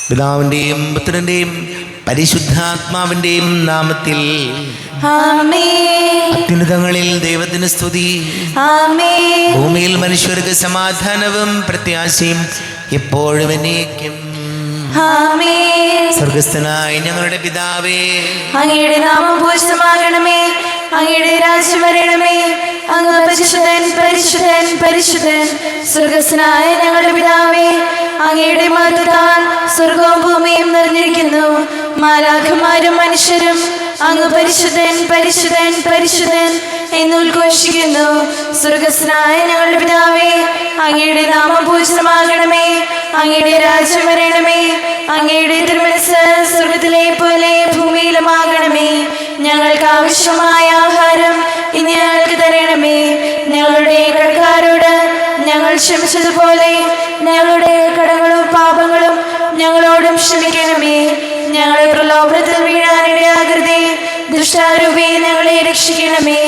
പിതാവിന്റെയും പുത്രന്റെയും പരിശുദ്ധാത്മാവിന്റെയും നാമത്തിൽ ആമേൻ. അത്യുന്നതങ്ങളിൽ ദൈവത്തിന് സ്തുതി. ആമേൻ. ഭൂമിയിൽ മനുഷ്യർക്ക് സമാധാനവും പ്രത്യാശയും എപ്പോഴും എന്നേക്കും. ആമേൻ. സ്വർഗസ്ഥനായ ഞങ്ങളുടെ പിതാവേ, അങ്ങയുടെ നാമം പൂജിതമാകണമേ. അങ്ങയുടെ രാജ്യം വരണമേ. അങ്ങ് പരിശുദ്ധൻ പരിശുദ്ധൻ പരിശുദ്ധൻ. സ്വർഗസ്ഥനായ ഞങ്ങളുടെ പിതാവേ, അങ്ങയുടെ മഹത്വത്താൽ സ്വർഗവും ഭൂമിയും നിറഞ്ഞിരിക്കുന്നു. മാലാഖമാരും മനുഷ്യരും അങ്ങ് പരിശുദ്ധൻ പരിശുദ്ധൻ പരിശുദ്ധൻ എന്ന് ഉദ്ഘോഷിക്കുന്നു. സ്വർഗസ്ഥനായ ഞങ്ങളുടെ പിതാവേ, അങ്ങയുടെ നാമം പൂജിതമാകണമേ. അങ്ങയുടെ രാജ്യം വരണമേ. അങ്ങയുടെ തിരുമനസ്സ് സ്വർഗത്തിലെ പോലെ ഭൂമിയിലുമാകണമേ. ഞങ്ങൾക്ക് ആവശ്യമായ ആഹാരം ഇനി ഞങ്ങൾക്ക് തരണമേ. ഞങ്ങളുടെ കടക്കാരോട് ഞങ്ങൾ ക്ഷമിച്ചതുപോലെ ഞങ്ങളുടെ കടങ്ങളും പാപങ്ങളും ഞങ്ങളോടും ക്ഷമിക്കണമേ. ഞങ്ങളെ പ്രലോഭനത്തിൽ വീഴാനിടയാകരുതേ. ദുഷ്ടാരൂപേ ഞങ്ങളെ രക്ഷിക്കണമേ.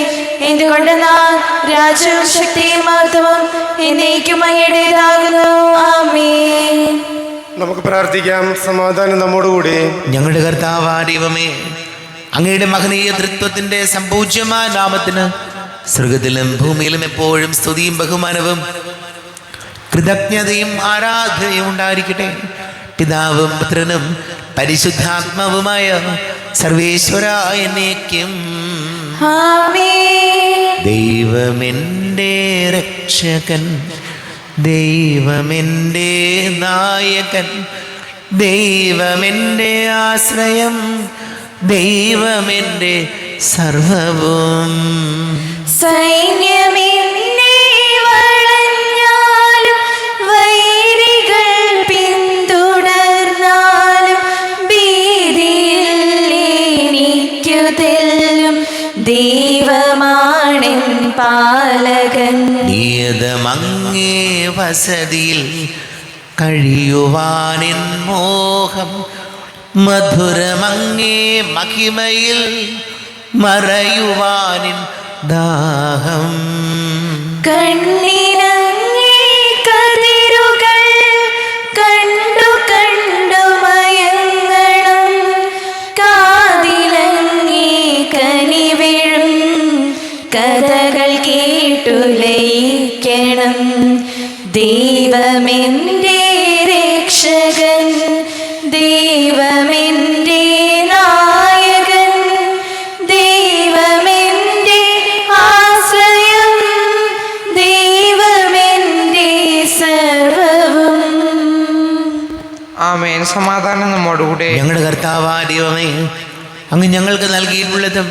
എന്തുകൊണ്ടെന്നാൽ രാജ്യവും ശക്തിയും മഹത്വവും എന്നേക്കും അങ്ങയുടേതാകുന്നു. ആമേൻ. നമുക്ക് പ്രാർത്ഥിക്കാം. സമാധാനം നമ്മോടുകൂടി. ഞങ്ങളുടെ കർത്താവായ ദൈവമേ, അങ്ങയുടെ മഹനീയ തൃത്വത്തിന്റെ സമ്പൂജ്യമായ നാമത്തിന് സ്വർഗത്തിലും ഭൂമിയിലും എപ്പോഴും സ്തുതിയും ബഹുമാനവും കൃതജ്ഞതയും ആരാധനയും ഉണ്ടായിരിക്കട്ടെ. പിതാവും പുത്രനും പരിശുദ്ധാത്മാവുമായ സർവേശ്വരായ എന്നേക്കും. ആമേൻ. ദൈവമെൻ്റെ രക്ഷകൻ, ദൈവമെൻ്റെ നായകൻ, ദൈവമെൻ്റെ ആശ്രയം, ദൈവമെൻ്റെ സർവവും. സൈന്യമെന്നെ വളഞ്ഞാലും വൈരികൾ പിന്തുടർന്നാലും ഭീതിയിൽ എനിക്കു തെല്ലും ദൈവമാണെൻ പാലകൻ. നിയതമങ്ങേ വസതിയിൽ കഴിയുവാനിൻ മോഹം, മധുരമങ്ങേ മഹിമയിൽ മറയുവാനിൻ ദാഹം. കണ്ണിനങ്ങേ കതിരുകൾ കണ്ടു കണ്ടു മയങ്ങണം. കാതിലങ്ങേ കനിവിഴും കഥകൾ കേട്ടു ലയിക്കണം. ദൈവമെൻ്റെ രക്ഷകൻ, ദൈവമെൻ്റെ നായകൻ, ദൈവമെൻ്റെ ആശ്രയം, ദൈവമെൻ്റെ സർവവും. ആമേൻ. സമാധാനം നമ്മോടുകൂടെ. ഞങ്ങളുടെ കർത്താവായ ദൈവമേ, അങ്ങ് ഞങ്ങൾക്ക് നൽകിയിട്ടുള്ളതും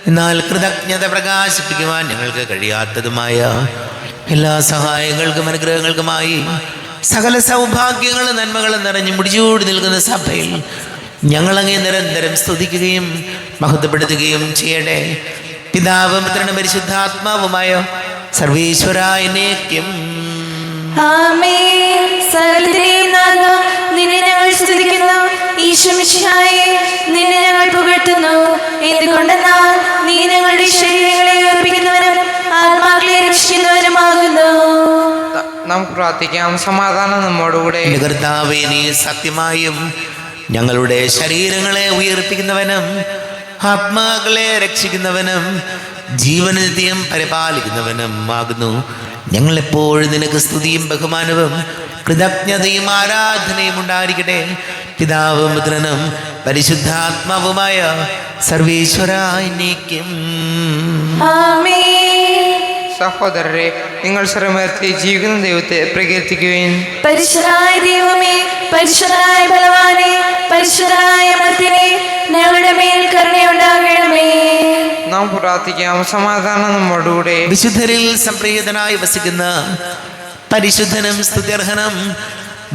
എന്നാൽ കൃതജ്ഞത പ്രകാശിപ്പിക്കുവാൻ ഞങ്ങൾക്ക് കഴിയാത്തതുമായ എല്ലാ സഹായങ്ങൾക്കും അനുഗ്രഹങ്ങൾക്കുമായി സകല സൗഭാഗ്യങ്ങളും നന്മകളും നിറഞ്ഞു മുടിച്ചൂടി നിൽക്കുന്ന സഭയിൽ ഞങ്ങളങ്ങേ നിരന്തരം സ്തുതിക്കുകയും മഹത്വപ്പെടുത്തുകയും ചെയ്യട്ടെ. പിതാവും പുത്രനും പരിശുദ്ധാത്മാവുമായ സർവേശ്വരായ എന്നേക്കും. ആമേൻ. സകലത്തിന്റെയും നാഥ, നിന്നെ ഞങ്ങൾ സ്തുതിക്കുന്നു. ഈശോമിശിഹായേ, നിന്നെ ഞങ്ങൾ പുകഴ്ത്തുന്നു. എന്തുകൊണ്ടെന്നാൽ നീ ഞങ്ങളുടെ ശരീരങ്ങളെ ഉറപ്പിക്കുന്നവനും ആത്മാക്കളെ രക്ഷിക്കുന്നവനുമാകുന്നു. നമുക്ക് പ്രാർത്ഥിക്കാം. സമാധാനം നമ്മോടുകൂടെ. എൻ്റെ കർത്താവേ, നീ സത്യമായും ഞങ്ങളുടെ ശരീരങ്ങളെ ഉയർപ്പിക്കുന്നവനും ആത്മാക്കളെ രക്ഷിക്കുന്നവനും ജീവനിത്യം പരിപാലിക്കുന്നവനും ആകുന്നു. ഞങ്ങളെപ്പോഴും നിനക്ക് സ്തുതിയും ബഹുമാനവും കൃതജ്ഞതയും ആരാധനയും ഉണ്ടായിരിക്കട്ടെ. പിതാവും പുത്രനും പരിശുദ്ധാത്മാവുമായ സർവേശ്വരായ എന്നേക്കും. ആമേൻ. സഹോദരരെ, നിങ്ങൾ ശ്രമത്തിൽ ജീവിക്കുന്ന ദൈവത്തെ പ്രകീർത്തിക്കുകയും. പരിശുദ്ധനായ ദൈവമേ, പരിശുദ്ധനായ ബലവാനെ, പരിശുദ്ധനായ മർത്യനെ, ഞങ്ങളുടെ മേൽ കരുണയുണ്ടാകണമേ. നാം പ്രാർത്ഥിക്കാം. സമാധാനം നമ്മോടുകൂടെ. വിശുദ്ധരിൽ സംപ്രീതനായി വസിക്കുന്ന പരിശുദ്ധനും സ്തുത്യർഹനും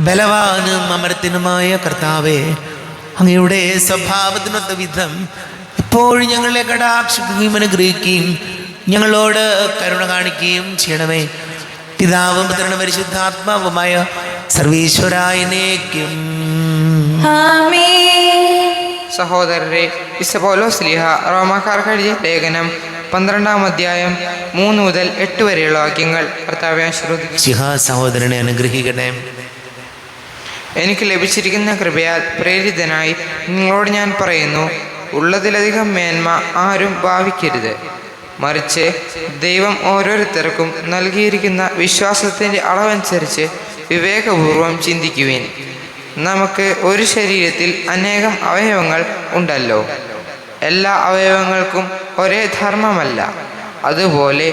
ബലവാനും അമരത്തിനുമായ കർത്താവേ, അങ്ങയുടെ സ്വഭാവത്തിനൊത്ത വിധം എപ്പോഴും ഞങ്ങളെ കടാക്ഷിക്കുകയും അനുഗ്രഹിക്കുകയും ഞങ്ങളോട് കരുണ കാണിക്കുകയും ചെയ്യണമേ. പിതാവും പുത്രനും പരിശുദ്ധാത്മാവുമായ സർവേശ്വരായ എന്നേക്കും. ആമേൻ. സഹോദരരെ, വിശുദ്ധ പൗലോസ് ശ്ലീഹ റോമാക്കാർക്ക് എഴുതിയ ലേഖനം 12-ാം അധ്യായം 3 മുതൽ 8 വരെയുള്ള വാക്യങ്ങൾ കർത്താവെ ആശീർവദിക്കുക. ശിഹാ സഹോദരനെ അനുഗ്രഹിക്കട്ടെ. എനിക്ക് ലഭിച്ചിരിക്കുന്ന കൃപയാൽ പ്രേരിതനായി നിങ്ങളോട് ഞാൻ പറയുന്നു, ഉള്ളതിലധികം മേന്മ ആരും ഭാവിക്കരുത്. മറിച്ച് ദൈവം ഓരോരുത്തർക്കും നൽകിയിരിക്കുന്ന വിശ്വാസത്തിൻ്റെ അളവനുസരിച്ച് വിവേകപൂർവം ചിന്തിക്കുവിൻ. നമുക്ക് ഒരു ശരീരത്തിൽ അനേകം അവയവങ്ങൾ ഉണ്ടല്ലോ. എല്ലാ അവയവങ്ങൾക്കും ഒരേ ധർമ്മമല്ല. അതുപോലെ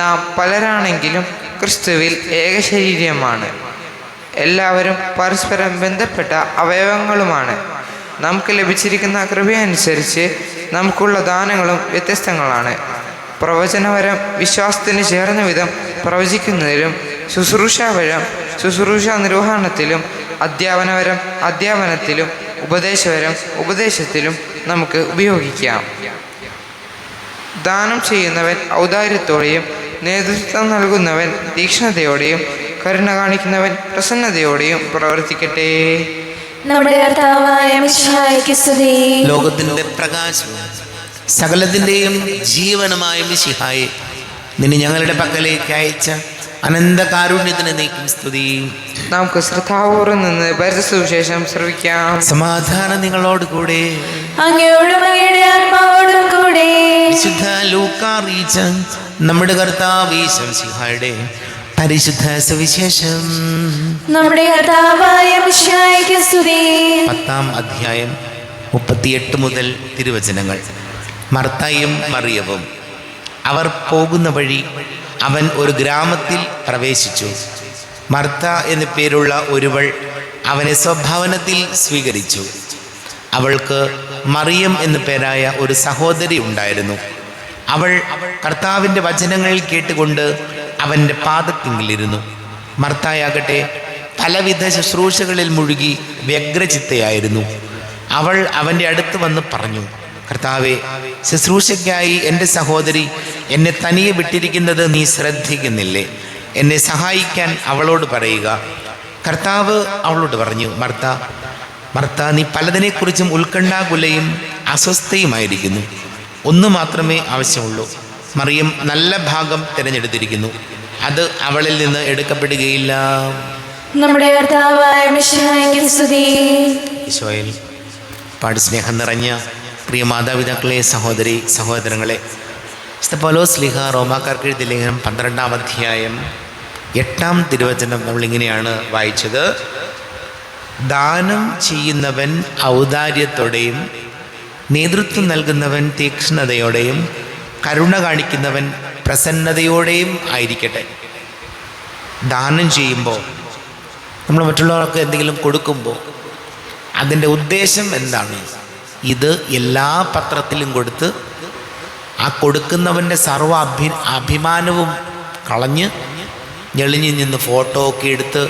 നാം പലരാണെങ്കിലും ക്രിസ്തുവിൽ ഏക ശരീരമാണ്. എല്ലാവരും പരസ്പരം ബന്ധപ്പെട്ട അവയവങ്ങളുമാണ്. നമുക്ക് ലഭിച്ചിരിക്കുന്ന കൃപയനുസരിച്ച് നമുക്കുള്ള ദാനങ്ങളും വ്യത്യസ്തങ്ങളാണ്. പ്രവചനവരം വിശ്വാസത്തിന് ചേർന്ന വിധം പ്രവചിക്കുന്നതിലും, ശുശ്രൂഷാവരം ശുശ്രൂഷ നിർവഹണത്തിലും, അധ്യാപനവരം അധ്യാപനത്തിലും, ഉപദേശവരം ഉപദേശത്തിലും നമുക്ക് ഉപയോഗിക്കാം. ദാനം ചെയ്യുന്നവൻ ഔദാര്യത്തോടെയും, നേതൃത്വം നൽകുന്നവൻ തീക്ഷ്ണതയോടെയും, കരുണ കാണിക്കുന്നവൻ പ്രസന്നതയോടെയും പ്രവർത്തിക്കട്ടെ. നമ്മുടെ കർത്താവായ മിശിഹായ്ക്ക് സ്തുതി. ലോകത്തിന്റെ പ്രകാശം സകലത്തിന്റെയും ജീവനുമായ മിശിഹായെ, നിന്നെ ഞങ്ങളുടെ പക്കലേക്ക് അയച്ച അനന്ത കാരുണ്യത്തിന് നീക്കും സ്തുതി. നമുക്ക് ശ്രദ്ധാപൂർവം നിന്ന് പരിശുദ്ധ സുവിശേഷം ശ്രവിക്കാം. സമാധാനം നിങ്ങളോട് കൂടെ. അങ്ങയോടും അങ്ങയുടെ ആത്മാവോടും കൂടെ. വിശുദ്ധ ലൂക്കാ അറിയിച്ച നമ്മുടെ കർത്താവ് യേശു മിശിഹായുടെ പരിശുദ്ധ സുവിശേഷം. നമ്മുടെ കർത്താവായ മിശിഹായ്ക്ക് സ്തുതി. 10-ാം അധ്യായം 38 മുതൽ തിരുവചനങ്ങൾ. മർത്തയും മറിയവും. അവർ പോകുന്ന വഴി അവൻ ഒരു ഗ്രാമത്തിൽ പ്രവേശിച്ചു. മർത്ത എന്നു പേരുള്ള ഒരുവൾ അവനെ സ്വഭവനത്തിൽ സ്വീകരിച്ചു. അവൾക്ക് മറിയം എന്നു പേരായ ഒരു സഹോദരി ഉണ്ടായിരുന്നു. അവൾ കർത്താവിൻ്റെ വചനങ്ങൾ കേട്ടുകൊണ്ട് അവൻ്റെ പാദത്തിങ്കിലിരുന്നു. മർത്തായാകട്ടെ പലവിധ ശുശ്രൂഷകളിൽ മുഴുകി വ്യഗ്രചിത്തയായിരുന്നു. അവൾ അവൻ്റെ അടുത്ത് വന്ന് പറഞ്ഞു, കർത്താവേ, ശുശ്രൂഷയ്ക്കായി എൻ്റെ സഹോദരി എന്നെ തനിയെ വിട്ടിരിക്കുന്നത് നീ ശ്രദ്ധിക്കുന്നില്ലേ? എന്നെ സഹായിക്കാൻ അവളോട് പറയുക. കർത്താവ് അവളോട് പറഞ്ഞു, മർത്ത, മർത്ത, നീ പലതിനെക്കുറിച്ചും ഉത്കണ്ഠാകുലയും അസ്വസ്ഥയുമായിരിക്കുന്നു. ഒന്നു മാത്രമേ ആവശ്യമുള്ളൂ. മറിയം നല്ല ഭാഗം തിരഞ്ഞെടുത്തിരിക്കുന്നു, അത് അവളിൽ നിന്ന് എടുക്കപ്പെടുകയില്ല. നമ്മുടെ കർത്താവായ മിശിഹായ്ക്ക് സ്തുതി. ഈശോയിൽ പാട് സ്നേഹം നിറഞ്ഞ പ്രിയ മാതാപിതാക്കളെ, സഹോദരി സഹോദരങ്ങളെ, വിശുദ്ധ പൗലോസ് ശ്ലീഹ റോമാക്കാർക്ക് എഴുതിയ ലേഖനം 12-ാം അധ്യായം 8-ാം തിരുവചനം നമ്മളിങ്ങനെയാണ് വായിച്ചത്. ദാനം ചെയ്യുന്നവൻ ഔദാര്യത്തോടെയും, നേതൃത്വം നൽകുന്നവൻ തീക്ഷ്ണതയോടെയും, കരുണ കാണിക്കുന്നവൻ പ്രസന്നതയോടെയും ആയിരിക്കട്ടെ. ദാനം ചെയ്യുമ്പോൾ, നമ്മൾ മറ്റുള്ളവർക്ക് എന്തെങ്കിലും കൊടുക്കുമ്പോൾ അതിൻ്റെ ഉദ്ദേശം എന്താണ്? ഇത് എല്ലാ പത്രത്തിലും കൊടുത്ത് ആ കൊടുക്കുന്നവൻ്റെ സർവ്വ അഭിമാനവും കളഞ്ഞ് ഞെളിഞ്ഞ് നിന്ന് ഫോട്ടോ ഒക്കെ എടുത്ത്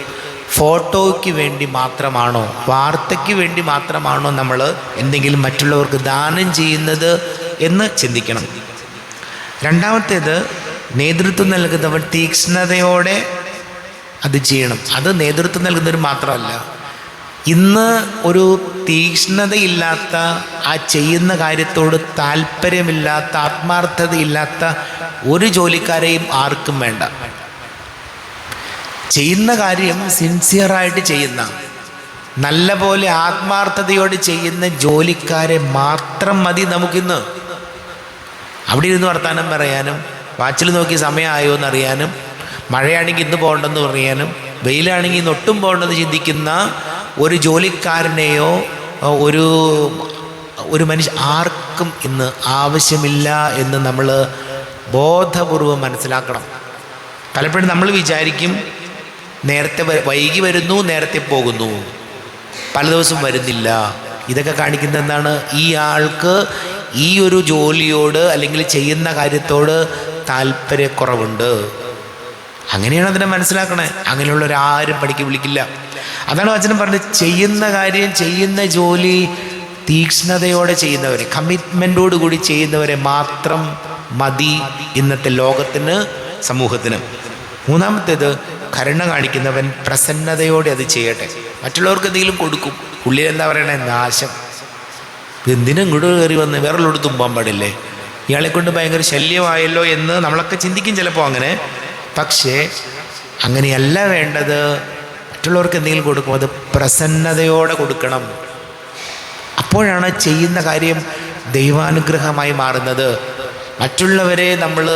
ഫോട്ടോയ്ക്ക് വേണ്ടി മാത്രമാണോ, വാർത്തയ്ക്ക് വേണ്ടി മാത്രമാണോ നമ്മൾ എന്തെങ്കിലും മറ്റുള്ളവർക്ക് ദാനം ചെയ്യുന്നത് എന്ന് ചിന്തിക്കണം. രണ്ടാമത്തേത്, നേതൃത്വം നൽകുന്നവൻ തീക്ഷ്ണതയോടെ അത് ചെയ്യണം. അത് നേതൃത്വം നൽകുന്നവർ മാത്രമല്ല, ഇന്ന് ഒരു തീക്ഷ്ണതയില്ലാത്ത, ആ ചെയ്യുന്ന കാര്യത്തോട് താല്പര്യമില്ലാത്ത, ആത്മാർത്ഥതയില്ലാത്ത ഒരു ജോലിക്കാരെയും ആർക്കും വേണ്ട. ചെയ്യുന്ന കാര്യം സിൻസിയറായിട്ട് ചെയ്യുന്ന, നല്ല പോലെ ആത്മാർത്ഥതയോട് ചെയ്യുന്ന ജോലിക്കാരെ മാത്രം മതി നമുക്കിന്ന്. അവിടെ ഇരുന്ന് വർത്താനം പറയാനും, വാച്ചിൽ നോക്കി സമയമായോ എന്നറിയാനും, മഴയാണെങ്കിൽ ഇന്ന് പോകണ്ടെന്ന് പറയാനും, വെയിലാണെങ്കിൽ ഇന്ന് ഒട്ടും പോകണ്ടെന്ന് ചിന്തിക്കുന്ന ഒരു ജോലിക്കാരനെയോ ഒരു മനുഷ്യ ആർക്കും ഇന്ന് ആവശ്യമില്ല എന്ന് നമ്മൾ ബോധപൂർവം മനസ്സിലാക്കണം. പലപ്പോഴും നമ്മൾ വിചാരിക്കും നേരത്തെ വൈകി വരുന്നു, നേരത്തെ പോകുന്നു, പല ദിവസം വരുന്നില്ല. ഇതൊക്കെ കാണിക്കുന്നത് എന്താണ്? ഈ ആൾക്ക് ഈ ഒരു ജോലിയോട് അല്ലെങ്കിൽ ചെയ്യുന്ന കാര്യത്തോട് താല്പര്യക്കുറവുണ്ട്. അങ്ങനെയാണ് അതിനെ മനസ്സിലാക്കണേ. അങ്ങനെയുള്ളവരാരും പണിക്ക് വിളിക്കില്ല. അതാണ് വചനം പറഞ്ഞത്, ചെയ്യുന്ന കാര്യം, ചെയ്യുന്ന ജോലി തീക്ഷ്ണതയോടെ ചെയ്യുന്നവരെ, കമ്മിറ്റ്മെൻറ്റോട് കൂടി ചെയ്യുന്നവരെ മാത്രം മതി ഇന്നത്തെ ലോകത്തിന്, സമൂഹത്തിന്. മൂന്നാമത്തേത്, കരുണ കാണിക്കുന്നവൻ പ്രസന്നതയോടെ അത് ചെയ്യട്ടെ. മറ്റുള്ളവർക്ക് എന്തെങ്കിലും കൊടുക്കും, പുള്ളി എന്താ പറയണേ, നാശം, എന്തിനും ഇങ്ങോട്ട് കയറി വന്ന് വേറെല്ലോട് തുമ്പാൻ പാടില്ലേ, ഇയാളെ കൊണ്ട് ഭയങ്കര ശല്യമായല്ലോ എന്ന് നമ്മളൊക്കെ ചിന്തിക്കും ചിലപ്പോൾ അങ്ങനെ. പക്ഷേ അങ്ങനെയല്ല വേണ്ടത്. മറ്റുള്ളവർക്ക് എന്തെങ്കിലും കൊടുക്കുമ്പോൾ അത് പ്രസന്നതയോടെ കൊടുക്കണം. അപ്പോഴാണ് ചെയ്യുന്ന കാര്യം ദൈവാനുഗ്രഹമായി മാറുന്നത്. മറ്റുള്ളവരെ നമ്മൾ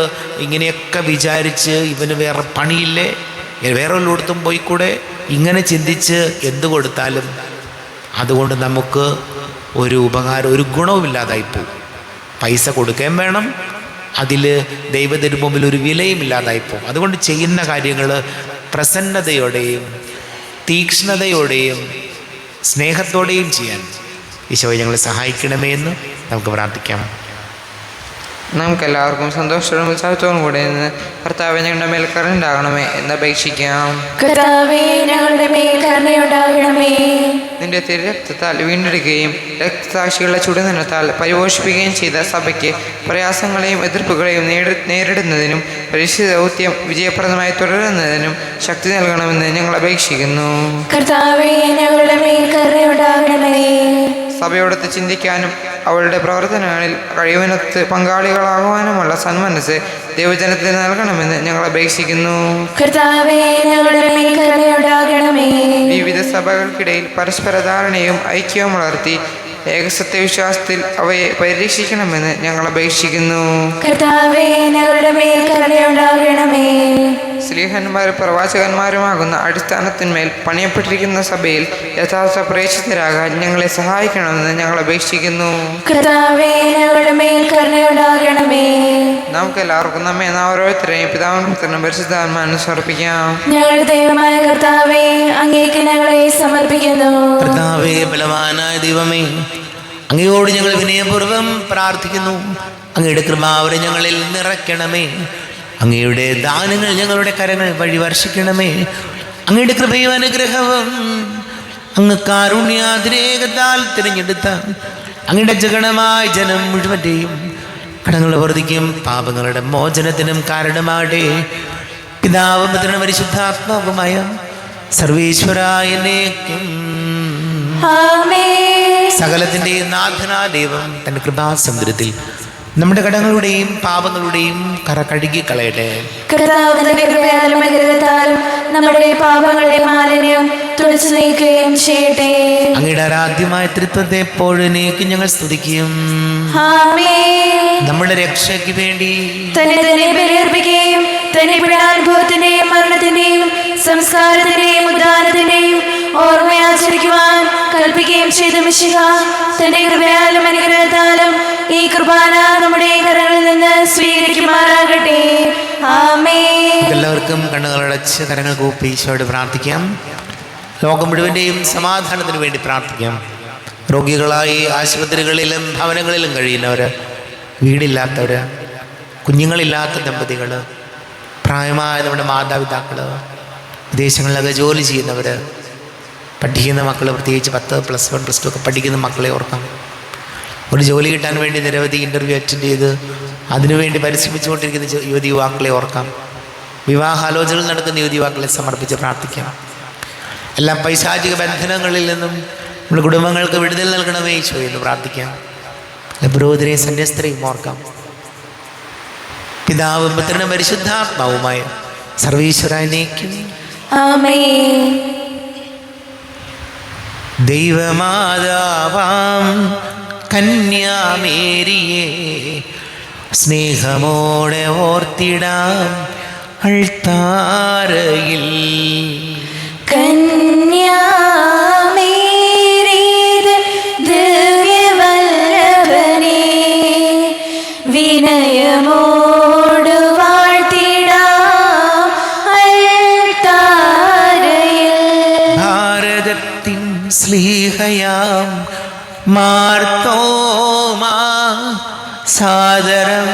ഇങ്ങനെയൊക്കെ വിചാരിച്ച് ഇവന് വേറെ പണിയില്ലേ, വേറെ വല്ലയിടത്തും പോയിക്കൂടെ, ഇങ്ങനെ ചിന്തിച്ച് എന്ത് കൊടുത്താലും അതുകൊണ്ട് നമുക്ക് ഒരു ഉപകാരം, ഒരു ഗുണവുമില്ലാതായിപ്പോവും. പൈസ കൊടുക്കുകയും വേണം, അതിൽ ദൈവത്തിന് മുമ്പിൽ ഒരു വിലയും ഇല്ലാതായിപ്പോവും. അതുകൊണ്ട് ചെയ്യുന്ന കാര്യങ്ങൾ പ്രസന്നതയോടെയും തീക്ഷ്ണതയോടെയും സ്നേഹത്തോടെയും ചെയ്യാൻ ഈശോയെ ഞങ്ങളെ സഹായിക്കണമേ എന്ന് നമുക്ക് പ്രാർത്ഥിക്കാം. നമുക്കെല്ലാവർക്കും സന്തോഷവും ഉത്സാഹത്തോടും കൂടെ നിന്ന് കർത്താവേ ഞങ്ങളുടെ മേൽ കരുണയുണ്ടാകണമേ എന്ന് അപേക്ഷിക്കാം. കർത്താവേ ഞങ്ങളുടെ മേൽ കരുണയുണ്ടാകണമേ. നിന്റെ തിരുരക്തത്താൽ വീണ്ടെടുക്കുകയും രക്തസാക്ഷികളുടെ ചുടുനിണത്താൽ പരിപോഷിപ്പിക്കുകയും ചെയ്ത സഭയ്ക്ക് പ്രയാസങ്ങളെയും എതിർപ്പുകളെയും നേരിടുന്നതിനും പരിശുദ്ധ ദൗത്യം വിജയപ്രദമായി തുടരുന്നതിനും ശക്തി നൽകണമെന്ന് ഞങ്ങൾ അപേക്ഷിക്കുന്നു. കർത്താവേ ഞങ്ങളുടെ മേൽ കരുണയുണ്ടാകണമേ. സഭയോടൊത്ത് ചിന്തിക്കാനും അവളുടെ പ്രവർത്തനങ്ങളിൽ കഴിവിനൊത്ത് പങ്കാളികളാകുവാനുമുള്ള സന്മനസ് ദൈവജനത്തിന് നൽകണമെന്ന് ഞങ്ങൾ അപേക്ഷിക്കുന്നു. കർത്താവേ ഞങ്ങളുടെ മേൽ കരുണയുണ്ടാകണമേ. വിവിധ സഭകൾക്കിടയിൽ പരസ്പര ധാരണയും ഐക്യവും വളർത്തി ഏകസത്യവിശ്വാസത്തിൽ അവയെ പരിരക്ഷിക്കണമെന്ന് ഞങ്ങൾ അപേക്ഷിക്കുന്നു. കർത്താവേ ഞങ്ങളുടെ മേൽ കരുണയുണ്ടാകണമേ. സ്ലീഹന്മാരും പ്രവാചകന്മാരുമാകുന്ന അടിസ്ഥാനത്തിന്മേൽ പണിയപ്പെട്ടിരിക്കുന്ന സഭയിൽ യഥാർത്ഥ പ്രേക്ഷിതരാകാൻ ഞങ്ങളെ സഹായിക്കണമെന്ന് ഞങ്ങൾ അപേക്ഷിക്കുന്നു. കർത്താവേ ഞങ്ങളുടെ മേൽ കരുണയുണ്ടാകണമേ. നമുക്കെല്ലാവർക്കും നമ്മെ ഓരോരുത്തരെയും പിതാവിനും പുത്രനും പരിശുദ്ധാത്മാവിനും സമർപ്പിക്കാം. ഞങ്ങളുടെ ദൈവമായ കർത്താവേ, അങ്ങേക്ക് ഞങ്ങളെ സമർപ്പിക്കുന്നു. കർത്താവേ, ബലവാനായ ദൈവമേ, അങ്ങയോട് ഞങ്ങൾ വിനയപൂർവ്വം പ്രാർത്ഥിക്കുന്നു. അങ്ങയുടെ കൃപാവരെ ഞങ്ങളിൽ നിറയ്ക്കണമേ. അങ്ങയുടെ ദാനങ്ങൾ ഞങ്ങളുടെ കരങ്ങൾ വഴി വർഷിക്കണമേ. അങ്ങയുടെ കൃപയും അനുഗ്രഹവും അങ്ങ് കാരുണ്യാതിരേകത്താൽ തിരഞ്ഞെടുത്ത അങ്ങയുടെ ജഗണമായ ജനം മുഴുവൻ്റെയും കടങ്ങളുടെ പൊറുതിക്കും പാപങ്ങളുടെ മോചനത്തിനും കാരണമാകട്ടെ. പിതാവും പുത്രനും പരിശുദ്ധാത്മാവുമായ സർവേശ്വരായനേക്കും ആമേൻ. സകലത്തിൻ്റെ നാഥനായ ദൈവം തൻ്റെ കൃപാസമുദ്രത്തിൽ നമ്മുടെ കടങ്ങളുടെയും പാപങ്ങളുടെയും കറ കഴുകി കളയട്ടെ. കർത്താവിന്റെ കൃപയാലും അനുഗ്രഹത്താലും നമ്മുടെ പാപങ്ങളുടെ മാലിന്യം തുടച്ചു നീക്കുകയും ചെയ്യട്ടെ. അങ്ങയുടെ ആരാധ്യമായ തൃത്വത്തെ എപ്പോഴേക്കും ഞങ്ങൾ സ്തുതിക്കും. ആമേൻ. നമ്മുടെ രക്ഷയ്ക്ക് വേണ്ടി തന്നെ ബലിയർപ്പിക്കുകയും തന്നെ പീഡാനുഭവത്തിന്റെയും മരണത്തിന്റെയും സംസ്കാരത്തിന്റെയും ഉദ്ധാനത്തിന്റെയും ഓർമ്മയാചരിക്കുവാൻ കൽപ്പിക്കുകയും ചെയ്ത മിശിഹ തന്റെ കൃപയാലും അനുഗ്രഹത്താലും ഈ കുർബാന നമ്മുടെ കരങ്ങളിൽ നിന്ന് സ്വീകരിക്കുമാറാകട്ടെ. ആമേൻ. എല്ലാവർക്കും കണ്ണുകളടച്ച് കരങ്ങൾ കൂപ്പി ഈശോയോട് പ്രാർത്ഥിക്കാം. ലോകം മുഴുവൻ്റെയും സമാധാനത്തിന് വേണ്ടി പ്രാർത്ഥിക്കാം. രോഗികളായി ആശുപത്രികളിലും ഭവനങ്ങളിലും കഴിയുന്നവർ, വീടില്ലാത്തവർ, കുഞ്ഞുങ്ങളില്ലാത്ത ദമ്പതികൾ, പ്രായമായ നമ്മുടെ മാതാപിതാക്കൾ, വിദേശങ്ങളിലൊക്കെ ജോലി ചെയ്യുന്നവർ, പഠിക്കുന്ന മക്കൾ, പ്രത്യേകിച്ച് 10, +1, +2 ഒക്കെ പഠിക്കുന്ന മക്കളെ ഓർക്കാം. ഒരു ജോലി കിട്ടാൻ വേണ്ടി നിരവധി ഇൻ്റർവ്യൂ അറ്റൻഡ് ചെയ്ത് അതിനുവേണ്ടി പരിശ്രമിച്ചുകൊണ്ടിരിക്കുന്ന യുവതി യുവാക്കളെ ഓർക്കാം. വിവാഹാലോചനകൾ നടക്കുന്ന യുവതി യുവാക്കളെ സമർപ്പിച്ച് പ്രാർത്ഥിക്കാം. എല്ലാ പൈശാചിക ബന്ധനങ്ങളിൽ നിന്നും നമ്മുടെ കുടുംബങ്ങൾക്ക് വിടുതൽ നൽകണമേ ഈശോ എന്ന് പ്രാർത്ഥിക്കാം. പുരോഹിതരെയും സന്യസ്തരെയും ഓർക്കാം. പിതാവും പുത്രനും പരിശുദ്ധാത്മാവുമായ സർവീശ്വരനേക്കും ആമേൻ. ദൈവമാതാവാം കന്യാമേരിയെ സ്നേഹമോടെ ഓർത്തിടാം അൾത്താരയിൽ. കന്യാമേരീത് ദിവ്യവല്ലഭനെ വിനയമോട് വാഴ്ത്തിടാം അൾത്താരയിൽ. ഭാരതത്തിൻ സ്ലീഹയാം മാർത്തോമാ സാദരം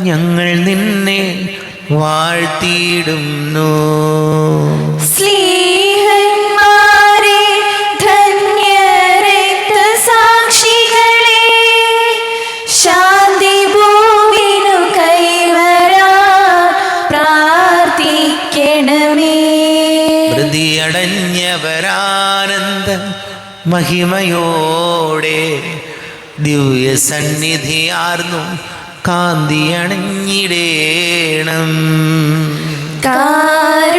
ഞങ്ങൾ നിന്നെ വാഴ്ത്തിയിടുന്നു. സ്ലീഹന്മാരെ ധന്യരക്തസാക്ഷികളെ ശാന്തി ഭൂവിനു കൈവരാൻ പ്രാർത്ഥിക്കണമേ. ഹൃദയടഞ്ഞവരാനന്ദ മഹിമയോടെ ദിവ്യ സന്നിധിയാർന്നു കാന്തിയണഞ്ഞിടേണം. കാരുണ്യവാനായ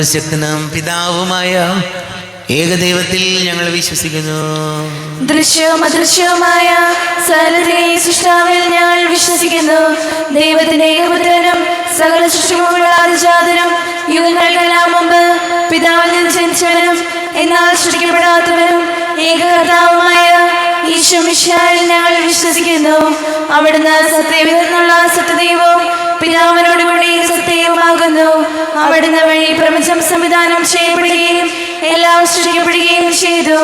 സർവശക്തനും പിതാവുമായ ഏകദൈവത്തിൽ ഞങ്ങൾ വിശ്വസിക്കുന്നു. ദൃശ്യവും അദൃശ്യവുമായ സകലത്തിനെയും സൃഷ്ടാവിൽ ഞങ്ങൾ വിശ്വസിക്കുന്നു. ദൈവത്തിന്റെ ഏകപുത്രനും സകല സൃഷ്ടികളുടെ ആദിജാതനും യുഗങ്ങൾക്കെല്ലാം മുമ്പ് പിതാവിൽ നിന്ന് ജനിച്ചവനും എന്നാൽ സൃഷ്ടിക്കപ്പെടാത്തവനും ഏകകർത്താവുമായ ഈശോ മിശിഹായിൽ ഞങ്ങൾ വിശ്വസിക്കുന്നു. അവിടുന്ന് സത്യവിധന്നുള്ള സത്യദൈവവും പിതാവിനോടുകൂടി സത്യവുമാകുന്നു. അവിടുന്ന് വഴി പ്രപഞ്ചം സംവിധാനം ചെയ്യപ്പെടുകയും എല്ലാം സൃഷ്ടിക്കപ്പെടുകയും ചെയ്തു.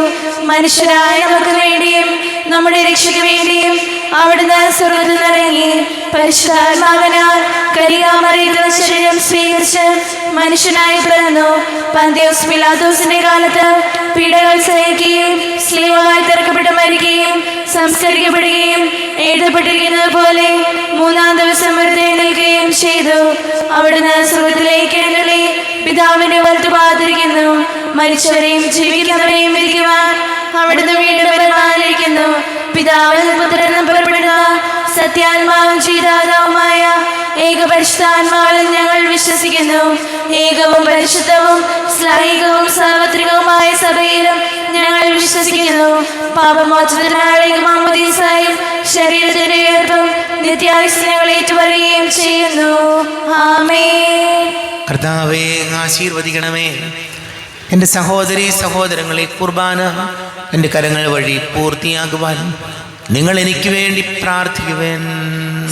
മനുഷ്യരായ നമുക്ക് വേണ്ടിയും നമ്മുടെ രക്ഷയ്ക്ക് വേണ്ടിയും അവിടുന്ന് സ്വർഗ്ഗത്തിൽ നിന്നിറങ്ങി പരിശുദ്ധാത്മാവിനാൽ കന്യകാമറിയത്തിൽ ശരീരം സ്വീകരിച്ച് മനുഷ്യനായി പിറന്നു. പന്തിയോസ് പിലാത്തോസിന്റെ കാലത്ത് പീഡകൾ സഹിക്കുകയും സ്ലീവായി തിരക്കപ്പെട്ട് മരിക്കുകയും സംസ്കരിക്കപ്പെടുകയും എഴുതപ്പെട്ടിരിക്കുന്നത് പോലെ മൂന്നാം ദിവസം ഉയർത്തെഴുന്നേൽക്കുകയും ചെയ്തു. അവിടുന്ന് സ്വർഗ്ഗത്തിലേക്ക് എഴുന്നള്ളി പിതാവിന്റെ വലത്തുഭാഗത്തിരിക്കുന്നു. മരിച്ചവരെയും ജീവിക്കുന്നവരെയും വിധിക്കുവാൻ അവിടുന്ന് വീണ്ടും വരുവാനിരിക്കുന്നു. പിതാവിൽ പുത്രനും പുറപ്പെടുന്ന സത്യാത്മാവും ജീതാതാവുമായ ഏകപരിശുദ്ധാത്മാവിൽ ഞങ്ങൾ വിശ്വസിക്കുന്നു. ഏകവും പരിശുദ്ധവും ശ്ലൈകവും സാർവത്രികവുമായ സഭയിലും ഞങ്ങൾ വിശ്വസിക്കുന്നു. പാപമോചനത്തിനായുള്ള മാമോദീസായും ശരീരത്തിന്റെ ഉയർപ്പും നിത്യായുസ്സുകൾ ഏറ്റുപറയുകയും ചെയ്യുന്നു. ആമേൻ. കർത്താവേ, ആശീർവദിക്കണമേ. എൻ്റെ സഹോദരീ സഹോദരങ്ങളെ, കുർബാന എൻ്റെ കരങ്ങൾ വഴി പൂർത്തിയാകുവാൻ നിങ്ങൾ എനിക്ക് വേണ്ടി പ്രാർത്ഥിക്കുവേൻ.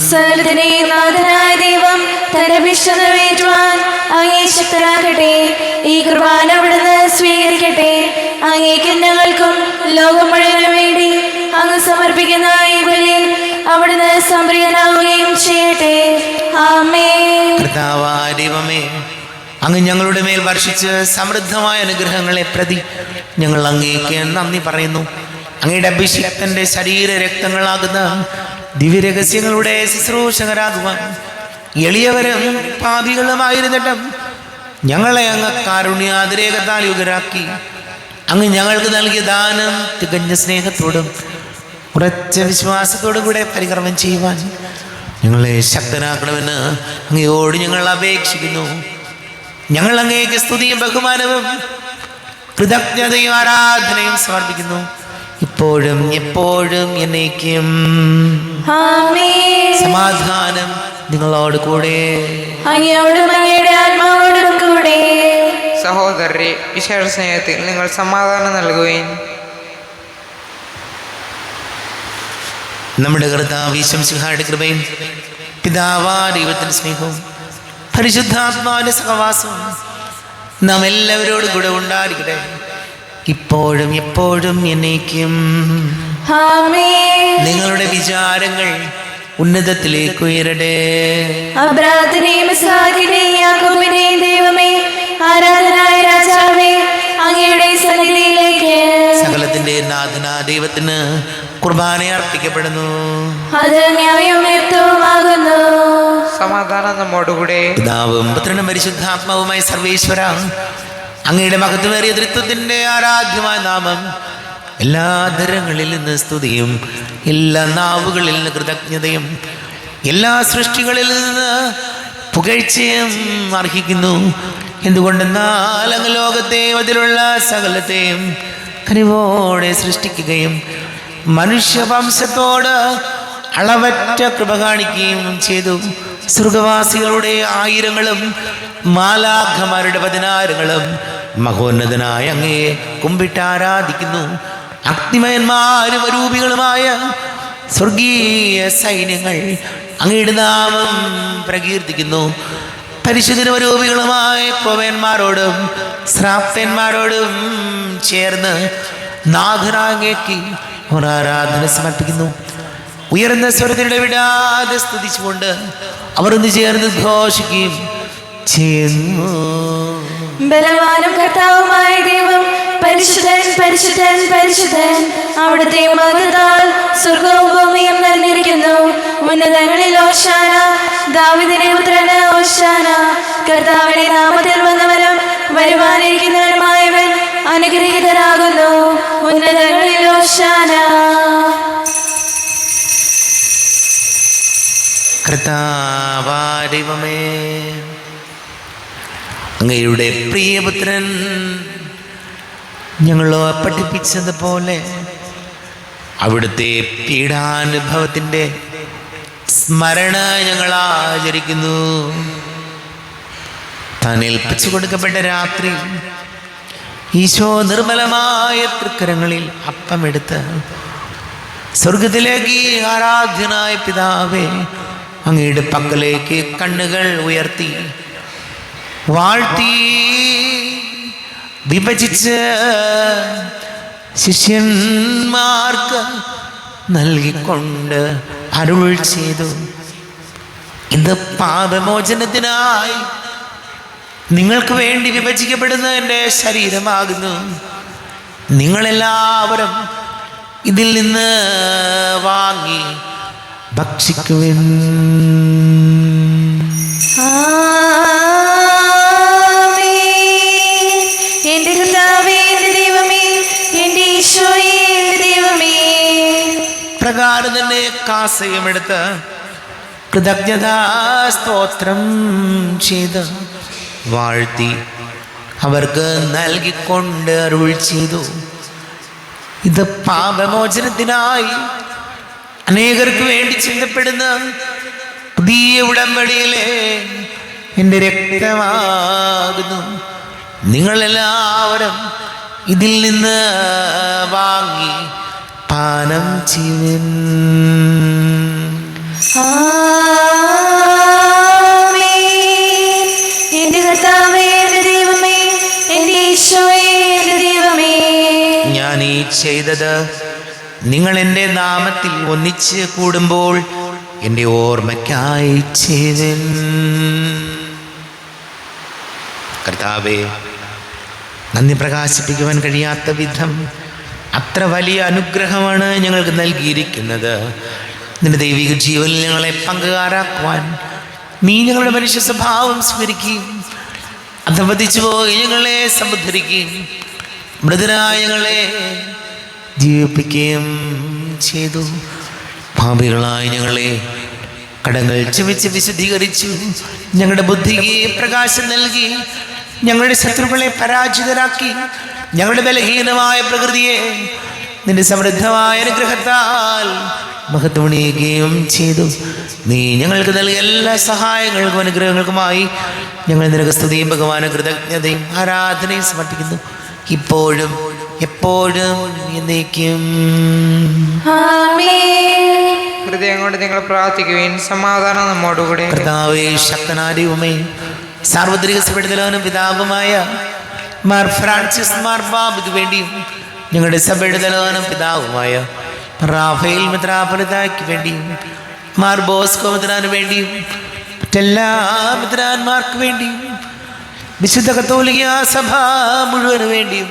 സകലത്തിനെയും നാഥനായ ദൈവം തന്റെ വിശ്വ നിറവേറ്റുവാൻ അങ്ങേ ശക്തരാക്കട്ടെ. ഈ കുർബാന അവിടുന്ന് സ്വീകരിക്കട്ടെ. അങ്ങേക്ക് ഞങ്ങൾക്കും ലോകം മുഴുവനും വേണ്ടി അങ്ങ് സമർപ്പിക്കുന്ന ഈ ബലിയിൽ അവിടുന്ന് സംപ്രീതനാവുകയും ചെയ്യട്ടെ. ആമേൻ. കർത്താവായ ദൈവമേ, അങ്ങ് ഞങ്ങളുടെ മേൽ വർഷിച്ച് സമൃദ്ധമായ അനുഗ്രഹങ്ങളെ പ്രതി ഞങ്ങൾ അങ്ങേക്ക് നന്ദി പറയുന്നു. അങ്ങയുടെ അഭിഷിക്തന്റെ ശരീര രക്തങ്ങളാകുന്ന ദിവ്യരഹസ്യങ്ങളുടെ ശുശ്രൂഷകരാകുവാൻ എളിയവരും പാപികളുമായിരുന്നിട്ടും ഞങ്ങളെ അങ്ങ് കാരുണ്യാതിരേകത്താൽ യുഗരാക്കി അങ്ങ് ഞങ്ങൾക്ക് നൽകിയ ദാനം തികഞ്ഞ സ്നേഹത്തോടും ഉറച്ച വിശ്വാസത്തോടും കൂടെ പരികർമ്മം ചെയ്യുവാൻ ഞങ്ങളെ ശക്തനാക്കണമെന്ന് അങ്ങയോട് ഞങ്ങൾ അപേക്ഷിക്കുന്നു. ഞങ്ങൾ അങ്ങേക്ക് സ്തുതിയും ബഹുമാനവും കൃതജ്ഞതയും ആരാധനയും സമർപ്പിക്കുന്നു, ഇപ്പോഴും എപ്പോഴും എന്നേക്കും. ആമേൻ. സമാധാനം നിങ്ങളോട് കൂടെ. അങ്ങയോടും അങ്ങയുടെ ആത്മാവോടും കൂടെ. സഹോദരരെ, വിശേഷ സ്നേഹത്തിൽ നിങ്ങൾ സമാധാനം നൽകുകയും നമ്മുടെ കർത്താവ് ഈശോ മിശിഹായുടെ കൃപയും പിതാവായ ദൈവത്തിന്റെ സ്നേഹവും പരിശുദ്ധാത്മാവിന്റെ സഹവാസവും നാം എല്ലാവരോടും കൂടെ ഉണ്ടായിരിക്കട്ടെ, ഇപ്പോഴും എപ്പോഴും എന്നേക്കും. ആമേൻ. നിങ്ങളുടെ വിചാരങ്ങൾ ഉന്നതത്തിലേക്ക് ഉയരട്ടെ. അബ്രാഹത്തിനെയും ഇസ്ഹാക്കിനെയും യാക്കോബിനെയും ദൈവമേ, ആരാധനായ രാജാവേ, അങ്ങയുടെ സന്നിധിയിലേക്ക് സകലത്തിന്റെ നാഥനാ ദൈവത്തിന് കുർബാന അർപ്പിക്കപ്പെടുന്നു. അത് ന്യായവും യുക്തവുമാകുന്നു. സമാധാനം നമ്മോടുകൂടെ. പിതാവും പുത്രനും പരിശുദ്ധാത്മാവുമായ സർവേശ്വര, അങ്ങയുടെ മഹത്വമേറിയ ത്രിത്വത്തിന്റെ ആരാധ്യമായ നാമം എല്ലാ ധരങ്ങളിൽ നിന്ന് സ്തുതിയും എല്ലാ നാവുകളിൽ നിന്ന് കൃതജ്ഞതയും എല്ലാ സൃഷ്ടികളിൽ നിന്ന് പുകഴ്ചയും അർഹിക്കുന്നു. എന്തുകൊണ്ടെന്നാൽ അങ്ങ് ലോകത്തെയും അതിലുള്ള സകലത്തെയും കനിവോടെ സൃഷ്ടിക്കുകയും മനുഷ്യവംശത്തോട് അളവറ്റ കൃപ കാണിക്കുകയും ചെയ്തു. സ്വർഗവാസികളുടെ ആയിരങ്ങളും മാലാഖമാരുടെ 10,000ങ്ങളും മഹോന്നതനായ അങ്ങയെ കുമ്പിട്ട് ആരാധിക്കുന്നു. അഗ്നിമയന്മാരും അരൂപികളുമായ സ്വർഗീയ സൈന്യങ്ങൾ അങ്ങയുടെ നാമം പ്രകീർത്തിക്കുന്നു. പരിശുദ്ധരും അരൂപികളുമായ പ്രവന്മാരോടും ശ്രാപ്തന്മാരോടും ചേർന്ന് നാഥനാങ്ങേക്ക് അവർ ആരാധന സമർപ്പിക്കുന്നു. ഉയർന്ന സ്വരത്തിലൂടെ വിടാതെ സ്തുതിച്ചുകൊണ്ട് അവർ ഒന്ന് ചേർന്ന് ഘോഷിക്കുകയും ചെയ്യുന്നു. ബലവാനും കർത്താവുമായ ദൈവം പരിശുദ്ധൻ പരിശുദ്ധൻ പരിശുദ്ധൻ. അവിടുത്തെ മഹത്വത്താൽ സ്വർഗവും ഭൂമിയും നിറഞ്ഞിരിക്കുന്നു. ഉന്നതങ്ങളിൽ ഓശാന, ദാവീദിന്റെ പുത്രന് ഓശാന. കർത്താവിന്റെ നാമത്തിൽ വന്നവനും വരുവാനിരിക്കുന്നവനുമായവൻ അനുഗ്രഹീതനാകുന്നു. ഉന്നതങ്ങളിൽ ഓശാന. കർത്താവായ ദൈവമേ, അങ്ങയുടെ പ്രിയപുത്രൻ ഞങ്ങളോ പഠിപ്പിച്ചതുപോലെ അവിടുത്തെ പീഡാനുഭവത്തിൻ്റെ സ്മരണ ഞങ്ങൾ ആചരിക്കുന്നു. താൻ ഏൽപ്പിച്ചു കൊടുക്കപ്പെട്ട രാത്രി ഈശോ നിർമ്മലമായ തൃക്കരങ്ങളിൽ അപ്പമെടുത്ത് സ്വർഗത്തിലേക്ക് ആരാധ്യനായ പിതാവേ, അങ്ങയുടെ പക്കലേക്ക് കണ്ണുകൾ ഉയർത്തി വാഴ്ത്തി വിഭജിച്ച് ശിഷ്യന്മാർക്ക് നൽകിക്കൊണ്ട് അരുൾ ചെയ്തു, ഇത് പാപമോചനത്തിനായി നിങ്ങൾക്ക് വേണ്ടി വിഭജിക്കപ്പെടുന്ന എൻ്റെ ശരീരമാകുന്നു. നിങ്ങളെല്ലാവരും ഇതിൽ നിന്ന് വാങ്ങി ഭക്ഷിക്കുവിൻ. എന്റെ കർത്താവേ, എന്റെ ദൈവമേ, എന്റെ ഈശോയേ, എന്റെ ദൈവമേ. പ്രകാരം തന്നെ കാസയുമെടുത്ത് കൃതജ്ഞതാ സ്തോത്രം ചെയ്ത് വാഴ്ത്തി അവർക്ക് നൽകിക്കൊണ്ട് അരുൾ ചെയ്തു, ഇത് പാപമോചനത്തിനായി അനേകർക്ക് വേണ്ടി ചിന്തപ്പെടുന്ന പുതിയ ഉടമ്പടിയിലെ എൻ്റെ രക്തമാകുന്നു. നിങ്ങളെല്ലാവരും ഇതിൽ നിന്ന് വാങ്ങി പാനം ചെയ്യുവിൻ. എന്റെ കർത്താവേ, എന്റെ ദൈവമേ, എന്റെ ഈശോയേ, എന്റെ ദൈവമേ. ഞാൻ ഈ ചെയ്തത് നിങ്ങൾ എൻ്റെ നാമത്തിൽ ഒന്നിച്ച് കൂടുമ്പോൾ എൻ്റെ ഓർമ്മയ്ക്കായി ചെയ്തൻ. കർത്താവേ, നന്ദി പ്രകാശിപ്പിക്കുവാൻ കഴിയാത്ത വിധം അത്ര വലിയ അനുഗ്രഹമാണ് ഞങ്ങൾക്ക് നൽകിയിരിക്കുന്നത്. നിന്റെ ദൈവിക ജീവനിൽ ഞങ്ങളെ പങ്കുകാരാക്കുവാൻ നീ ഞങ്ങളുടെ മനുഷ്യ സ്വഭാവം സ്വീകരിക്കുകയും അധപതിച്ചു പോയി ഞങ്ങളെ സമുദ്ധരിക്കുകയും മൃതനായ ഞങ്ങളെ ജീവിപ്പിക്കുകയും ചെയ്തു. പാപികളായ ഞങ്ങളെ കടങ്ങൾ ചുമച്ച് വിശുദ്ധീകരിച്ചു. ഞങ്ങളുടെ ബുദ്ധിക്ക് പ്രകാശം നൽകി ഞങ്ങളുടെ ശത്രുക്കളെ പരാജിതരാക്കി ഞങ്ങളുടെ ബലഹീനമായ പ്രകൃതിയെ നിന്റെ സമൃദ്ധമായ അനുഗ്രഹത്താൽ മഹത്വമണിയുകയും ചെയ്തു. നീ ഞങ്ങൾക്ക് നൽകിയ എല്ലാ സഹായങ്ങൾക്കും അനുഗ്രഹങ്ങൾക്കുമായി ഞങ്ങൾ നിനക്ക് സ്തുതിയും ഭഗവാനും കൃതജ്ഞതയും ആരാധനയും സമർപ്പിക്കുന്നു, ഇപ്പോഴും എപ്പോഴും എന്നേക്കും. ഹൃദയം കൊണ്ട് നിങ്ങൾ പ്രാർത്ഥിക്കുകയും സമാധാനം നമ്മോടുകൂടെ. കർത്താവേ, ശക്തനാരിയുമേ, സാർവത്രിക സഭയുടെ പിതാവുമായ മാർ ഫ്രാൻസിസ് മാർ ബാബയ്ക്ക് വേണ്ടിയും ഞങ്ങളുടെ സഭയുടെ തലവനും പിതാവുമായ റാഫേൽ മെത്രാപ്പൊലീത്തായ്ക്ക് വേണ്ടിയും മാർ ബോസ്കോ മെത്രാന് വേണ്ടിയും മറ്റെല്ലാ മെത്രാന്മാർക്ക് വേണ്ടിയും വിശുദ്ധ കത്തോലിക്ക സഭ മുഴുവന് വേണ്ടിയും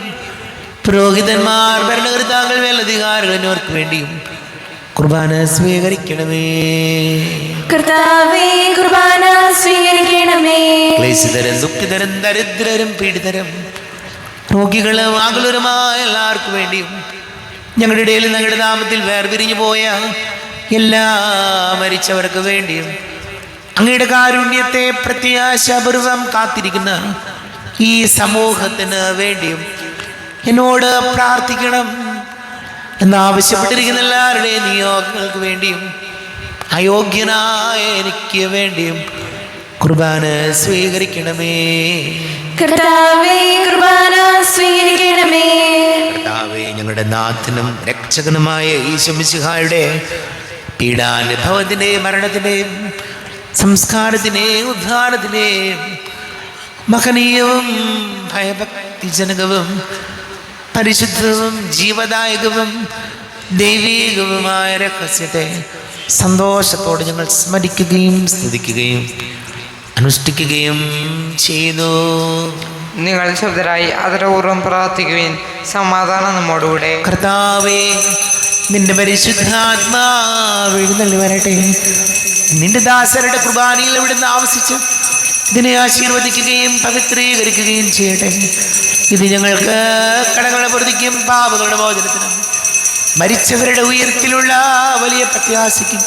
പുരോഹിതന്മാർ, ഭരണകർത്താക്കൾ, മേലധികാരികൾ എന്നിവർക്ക് വേണ്ടിയും കുർബാന സ്വീകരിക്കണമേ. കർത്താവേ, കുർബാന സ്വീകരിക്കണമേ. ക്ലേശിതരും ദുഃഖിതരും ദരിദ്രരും പീഡിതരും രോഗികളും ആകുലരുമായ എല്ലാവർക്കും വേണ്ടിയും ഞങ്ങളുടെ ഇടയിൽ ഞങ്ങളുടെ നാമത്തിൽ വേർപിരിഞ്ഞു പോയ എല്ലാ മരിച്ചവർക്ക് വേണ്ടിയും അങ്ങയുടെ കാരുണ്യത്തെ പ്രത്യാശാപൂർവം കാത്തിരിക്കുന്ന ഈ സമൂഹത്തിന് വേണ്ടിയും എന്നോട് പ്രാർത്ഥിക്കണം എന്നാവശ്യപ്പെട്ടിരിക്കുന്ന എല്ലാവരുടെയും നിയോഗങ്ങൾക്ക് വേണ്ടിയും അയോഗ്യനായ എനിക്ക് വേണ്ടിയും കുർബാന സ്വീകരിക്കണമേ. കർത്താവേ, കുർബാന സ്വീകരിക്കണമേ. കർത്താവേ, ഞങ്ങളുടെ നാഥനും രക്ഷകനുമായ ഈശോ മിശിഹായുടെ പീഡാനുഭവത്തിൻ്റെയും മരണത്തിൻ്റെയും സംസ്കാരത്തിൻ്റെയും ഉദ്ധാരത്തിൻ്റെയും മഹനീയവും ഭയഭക്തിജനകവും പരിശുദ്ധവും ജീവദായകവും ദൈവീകവുമായ രഹസ്യത്തെ സന്തോഷത്തോടെ ഞങ്ങൾ സ്മരിക്കുകയും സ്തുതിക്കുകയും അനുഷ്ഠിക്കുകയും ചെയ്തു. നിങ്ങൾ ശബ്ദരായി ആദരപൂർവ്വം പ്രാർത്ഥിക്കുകയും സമാധാനം നമ്മോടുകൂടെ. കർത്താവേ, നിന്റെ പരിശുദ്ധാത്മാവ് എഴുന്നള്ളി വരട്ടെ. നിന്റെ ദാസരുടെ കുർബാനയിൽ ഇവിടുന്ന് ആവസിച്ച് ഇതിനെ ആശീർവദിക്കുകയും പവിത്രീകരിക്കുകയും ചെയ്യട്ടെ. ഇത് ഞങ്ങൾക്ക് കടങ്ങളുടെ പൊറുതിക്കും പാപങ്ങളുടെ മോചനത്തിനും മരിച്ചവരുടെ ഉയർത്തിലുള്ള വലിയ പ്രത്യാശയ്ക്കും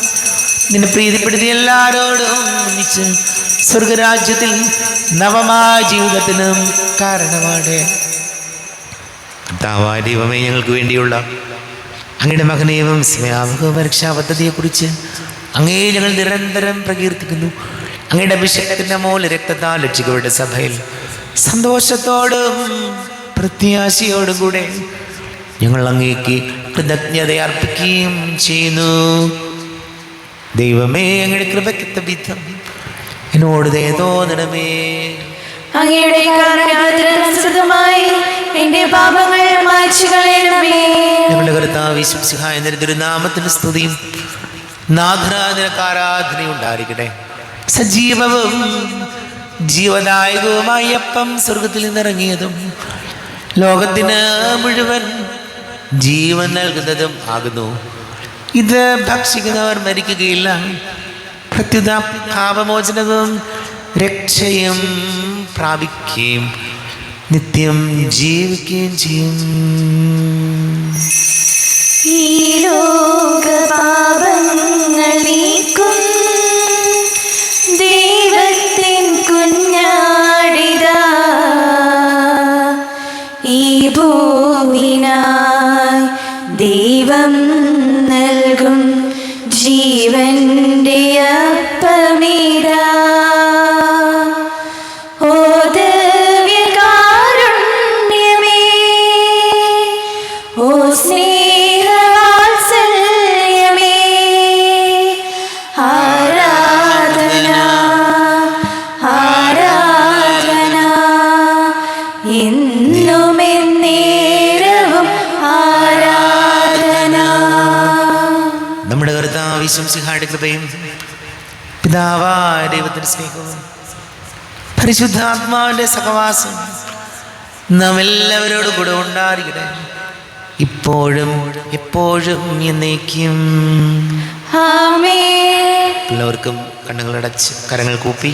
നിന്നെ പ്രീതിപ്പെടുത്തി എല്ലാവരോടും ഒന്നിച്ച് സ്വർഗരാജ്യത്തിൽ നവമായ ജീവിതത്തിനും കാരണമാണ്. കർത്താവായ ദൈവമേ, ഞങ്ങൾക്ക് വേണ്ടിയുള്ള അങ്ങയുടെ മകനെയും സ്നേഹാമുഖ പരീക്ഷാ പദ്ധതിയെക്കുറിച്ച് അങ്ങേ ഞങ്ങൾ നിരന്തരം പ്രകീർത്തിക്കുന്നു. അങ്ങയുടെ അഭിഷേകത്തിൻ്റെ മൂല രക്തത്താൽ രക്ഷിക്കപ്പെട്ട സഭയിൽ സന്തോഷത്തോടും പ്രത്യാശയോടും കൂടെ ഞങ്ങൾ അങ്ങേക്ക് കൃതജ്ഞത അർപ്പിക്കുകയും ചെയ്യുന്നു. ദൈവമേ, അങ്ങയുടെ കൃപയ്ക്കൊത്ത വിധം എന്നോട് ദയ തോന്നണമേ. അങ്ങയുടെ കാരുണ്യാതിരനുസൃതമായി എന്റെ പാപങ്ങൾ മായ്ച്ചു കളയണമേ. ഞങ്ങളുടെ കർത്താവ് യേശു മിശിഹായ തിരുനാമത്തിന് സ്തുതിയും നാഥനാഥനക്കാരാധനയും ഉണ്ടായിരിക്കട്ടെ. സജീവവും ജീവദായകവുമായ അപ്പം സ്വർഗത്തിൽ നിന്നിറങ്ങിയതും ലോകത്തിന് മുഴുവൻ ജീവൻ നൽകുന്നതും ആകുന്നു. ഇത് ഭക്ഷിക്കുന്നവർ മരിക്കുകയില്ല, പ്രത്യുത പാപമോചനവും രക്ഷയും പ്രാപിക്കുകയും നിത്യം ജീവിക്കുകയും ചെയ്യും. ഈ ലോകപാപങ്ങൾ നീക്കും ദൈവത്തിൻ കുഞ്ഞാടിതാ, ഈ ഭൂമിനായി ദൈവം നൽകും ജീവന്റെ അപ്പമിതാ. ഓ ദിവ്യകാരുണ്യമേ, ഓ സ്നേഹവാത്സല്യമേ, ആരാധന ആരാധന എന്നും എന്നേരവും ആരാധന. നമ്മുടെ കർത്താവ് യേശു മിശിഹായുടെ കൃപയും പിതാവായ ദൈവത്തിന്റെ സ്നേഹവും പരിശുദ്ധാത്മാവിന്റെ സഹവാസം നാം എല്ലാവരോടും കൂടെ ഉണ്ടായിരിക്കട്ടെ, ഇപ്പോഴും എപ്പോഴും എന്നേക്കും. ആമേൻ. എല്ലാവർക്കും കണ്ണുകളടച്ച് കരങ്ങൾ കൂപ്പി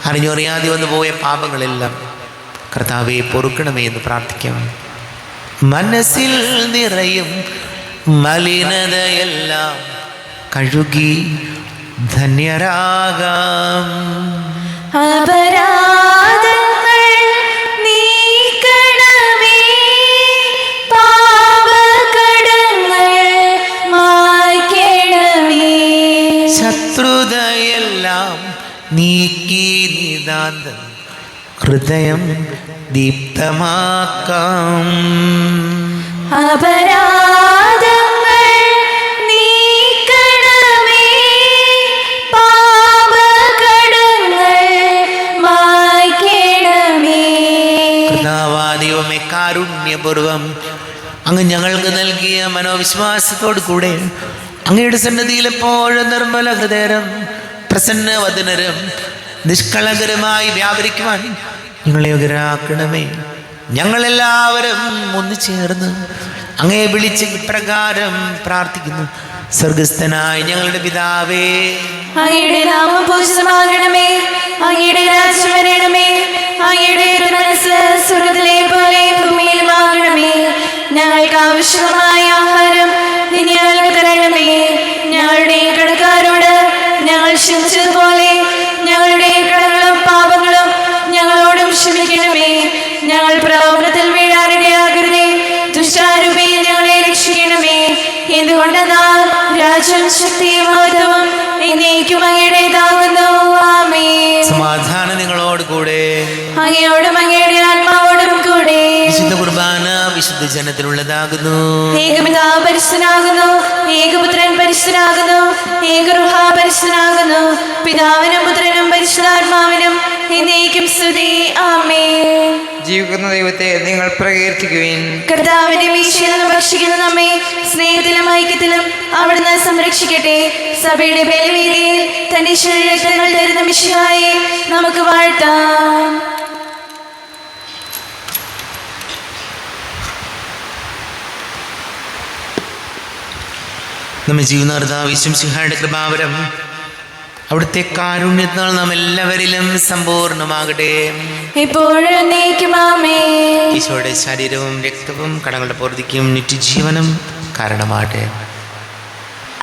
അറിഞ്ഞോ അറിയാതെ വന്നു പോയ പാപങ്ങളെല്ലാം കർത്താവെ പൊറുക്കണമേ എന്ന് പ്രാർത്ഥിക്കാം. മനസ്സിൽ നിറയും മലിനതയെല്ലാം കഴുകി ധന്യരാകാം. അപരാധങ്ങൾ നീക്കണമേ, പാപകടങ്ങൾ മായ്ക്കണമേ. ശത്രുതയെല്ലാം നീക്കി നിതാന്തം ഹൃദയം ദീപ്തമാക്കാം. അപരാധങ്ങൾ നീക്കണമേ, പാപകടങ്ങൾ മായ്ക്കണമേ. ദൈവമേ, കാരുണ്യപൂർവം അങ്ങ് ഞങ്ങൾക്ക് നൽകിയ മനോവിശ്വാസത്തോടു കൂടെ അങ്ങയുടെ സന്നിധിയിൽ എപ്പോഴും നിർമ്മല ഹൃദയരും പ്രസന്നവദനരും നിഷ്കളങ്കരമായി വ്യാപരിക്കുവാൻ ഞങ്ങളെ യോഗ്യരാക്കണമേ. ഞങ്ങളെല്ലാവരും ഒന്നുചേർന്ന് അങ്ങയെ വിളിച്ച് ഇപ്രകാരം പ്രാർത്ഥിക്കുന്നു. സ്വർഗസ്ഥനായ ഞങ്ങളുടെ പിതാവേ, അങ്ങയുടെ നാമം പൂജിതമാകണമേ, അങ്ങയുടെ രാജ്യം വരണമേ, അങ്ങയുടെ മനസ്സ് സ്വർഗ്ഗത്തിലെ പോലെ ഭൂമിയിലുമാകണമേ. ഞങ്ങൾക്ക് ആവശ്യമായ ആഹാരം ഇനി ഞങ്ങൾക്ക് തരണമേ. ഞങ്ങളുടെ കടക്കാരോട് ഞങ്ങൾ ക്ഷമിച്ചതുപോലെ ഞങ്ങളുടെ കടങ്ങളും പാപങ്ങളും ഞങ്ങളോടും ക്ഷമിക്കണമേ. ഞങ്ങൾ പ്രലോഭനത്തിൽ വീഴാനിടയാകരുതേ, ദുഷ്ടാരൂപിയിൽ ഞങ്ങളെ രക്ഷിക്കണമേ. എന്തുകൊണ്ടെന്നാൽ രാജ്യം ശക്തിയും മഹത്വവും എന്നേക്കും അങ്ങയുടേതാകുന്നു. ആമേൻ. സമാധാനം നിങ്ങളോട് കൂടെ, അങ്ങയോടും അങ്ങയുടെ ആത്മാവോടും കൂടെ. വിശുദ്ധ കുർബാന വിശുദ്ധ ജനത്തിനുള്ളതാകുന്നു. ഏകപിതാവ് പരിശുദ്ധനാകുന്നു, ഏകപുത്രൻ പരിശുദ്ധനാകുന്നു, ഏകറുഹ പരിശുദ്ധനാകുന്നു. പിതാവിനും പുത്രനും പരിശുദ്ധാത്മാവിനും എന്നേക്കും സ്തുതി. ആമേൻ. ജീവിക്കുന്ന ദൈവത്തെ നിങ്ങൾ പ്രകീർത്തിക്കുവിൻ. കർത്താവിന്റെ വീഴ്ചയിൽ നിന്ന് ഭക്ഷിക്കുന്ന നമ്മെ സ്നേഹത്തിലും ഐക്യത്തിലും അവിടുന്ന് സംരക്ഷിക്കട്ടെ. സഭയുടെ ബലിവേദിയിൽ തന്റെ ശരീരങ്ങൾ തരുന്ന മിശിഹായെ നമുക്ക് വാഴ്ത്താം. നമ്മെ ജീവിക്കുന്ന കർത്താവ് യേശു മിശിഹായുടെ കൃപാവരം അവിടുത്തെ കാരുണ്യത്താൽ നാം എല്ലാവരിലും സമ്പൂർണ്ണമാകട്ടെ. ഇപ്പോഴും എന്നേക്കും ആമേൻ. ഈശോയുടെ ശരീരവും രക്തവും കടങ്ങളുടെ പൊറുതിക്കും നിത്യജീവനും കാരണമാകട്ടെ.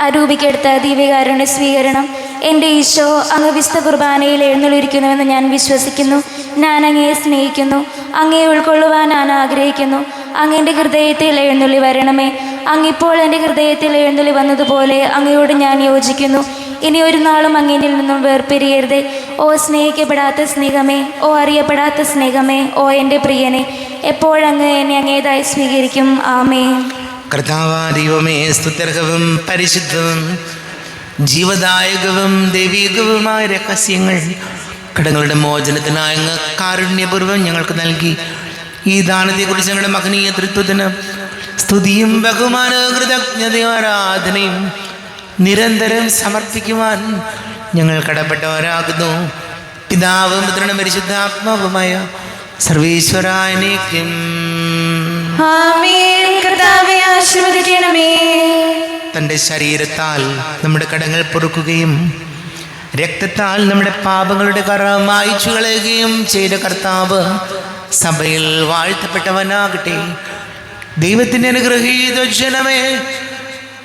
അരൂപിക്കെടുത്ത ദിവ്യകാരുണ്യ സ്വീകരണം എൻ്റെ ഈശോ അങ്ങ് വിശുദ്ധ കുർബാനയിൽ എഴുന്നള്ളിയിരിക്കുന്നുവെന്ന് ഞാൻ വിശ്വസിക്കുന്നു. ഞാൻ അങ്ങയെ സ്നേഹിക്കുന്നു. അങ്ങയെ ഉൾക്കൊള്ളുവാൻ ഞാൻ ആഗ്രഹിക്കുന്നു. അങ്ങൻ്റെ ഹൃദയത്തിൽ എഴുന്നള്ളി വരണമേ. അങ്ങിപ്പോൾ എൻ്റെ ഹൃദയത്തിൽ എഴുന്നള്ളി വന്നതുപോലെ അങ്ങയോട് ഞാൻ യോജിക്കുന്നു. ഇനി ഒരു നാളും അങ്ങയിൽ നിന്നും വേർപിരിയരുതേ. ഓ സ്നേഹിക്കപ്പെടാത്ത സ്നേഹമേ, ഓ അറിയപ്പെടാത്ത സ്നേഹമേ, ഓ എൻ്റെ പ്രിയനെ, എപ്പോഴങ്ങ് എന്നെ അങ്ങേതായി സ്വീകരിക്കും. ആമേൻ. കർത്താവായ ദൈവമേ, സ്തുത്യർഹവും പരിശുദ്ധവും ജീവദായകവും ദൈവികവുമായ രഹസ്യങ്ങൾ കടങ്ങളുടെ മോചനത്തിനായി അങ്ങ് കാരുണ്യപൂർവ്വം ഞങ്ങൾക്ക് നൽകി. ഈ ദാനത്തെക്കുറിച്ച് ഞങ്ങളുടെ മഹനീയ തൃത്വത്തിന് സ്തുതിയും ബഹുമാന കൃതജ്ഞതയും ആരാധനയും നിരന്തരം സമർപ്പിക്കുവാൻ ഞങ്ങൾ കടപ്പെട്ടവരാകുന്നു. പിതാവും പുത്രനും പരിശുദ്ധാത്മാവുമായ സർവീശ്വരായനേക്കും ആമേൻ. കർത്താവേ ആശീർവദിക്കണമേ. തൻ്റെ ശരീരത്താൽ നമ്മുടെ കടങ്ങൾ പൊറുക്കുകയും രക്തത്താൽ നമ്മുടെ പാപങ്ങളുടെ കറ മായ്ച്ചു കളയുകയും ചെയ്ത കർത്താവ് സഭയിൽ വാഴ്ത്തപ്പെട്ടവനാകട്ടെ. ദൈവത്തിൻ്റെ അനുഗ്രഹീത ജനമേ,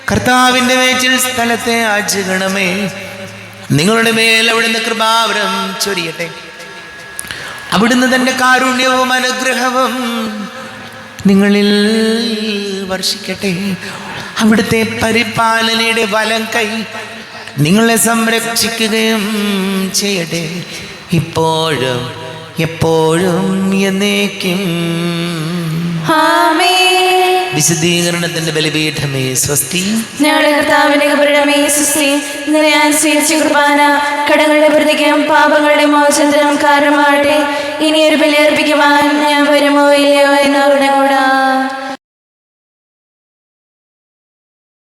കർത്താവിൻ്റെ മേച്ചിൽ സ്ഥലത്തെ ആചരണമേ. നിങ്ങളുടെ മേൽ അവിടുന്ന് കൃപാവരം ചൊരിയട്ടെ. അവിടുന്ന് തൻ്റെ കാരുണ്യവും അനുഗ്രഹവും നിങ്ങളിൽ വർഷിക്കട്ടെ. അവിടുത്തെ പരിപാലനയുടെ വലം കൈ നിങ്ങളെ സംരക്ഷിക്കുകയും ചെയ്യട്ടെ, ഇപ്പോഴും എപ്പോഴും എന്നേക്കും. ആമേൻ. വിശുദ്ധീകരണത്തിന്റെ ബലിപീഠമേ സ്വസ്തി. ഞങ്ങളുടെ കർത്താവിന്റെ കബറിടമേ സ്വസ്തി. ഇന്നലെ ഞാൻ സ്വീകരിച്ച കുർബാന കടങ്ങളുടെ പ്രതിക്കും പാപങ്ങളുടെ മോചനത്തിനും കാരണമാകട്ടെ. ഇനി ഒരു ബലി അർപ്പിക്കുവാൻ ഞാൻ വരുമോ ഇല്ലയോ എന്നോട് കൂടാ.